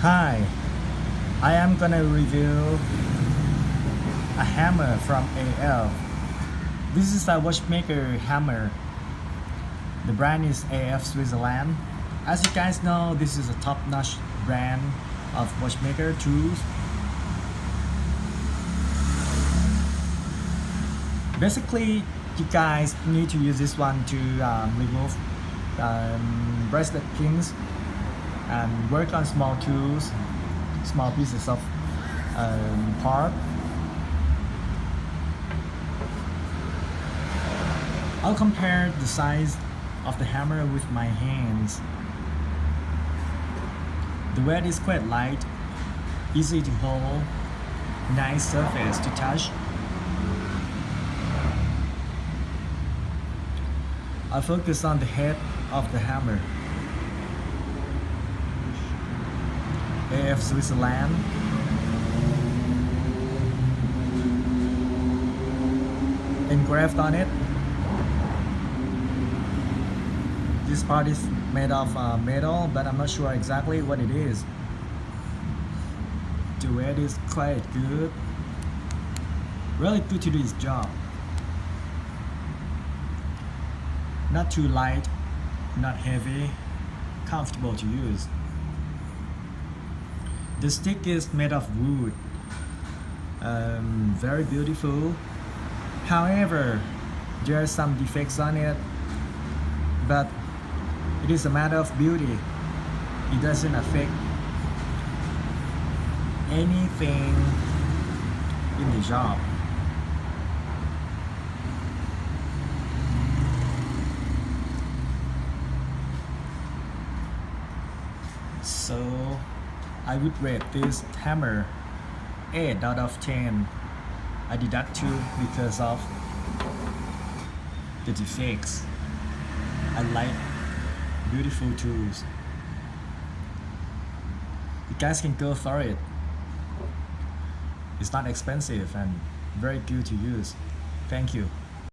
Hi, I am gonna review a hammer from AF. This is a Watchmaker hammer. The brand is AF Switzerland. As you guys know, this is a top-notch brand of Watchmaker tools. Basically, you guys need to use this one to remove bracelet pins and work on small tools, small pieces of part. I'll compare the size of the hammer with my hands. The weight is quite light, easy to hold, nice surface to touch. I'll focus on the head of the hammer. AF Switzerland. Engraved on it. This part is made of metal, but I'm not sure exactly what it is. The weight is quite good. Really good to do its job. Not too light, not heavy, comfortable to use. The stick is made of wood, very beautiful. However, there are some defects on it, but it is a matter of beauty. It doesn't affect anything in the job. So I would rate this hammer 8 out of 10. I deduct 2 because of the defects. I like beautiful tools. You guys can go for it. It's not expensive and very good to use. Thank you.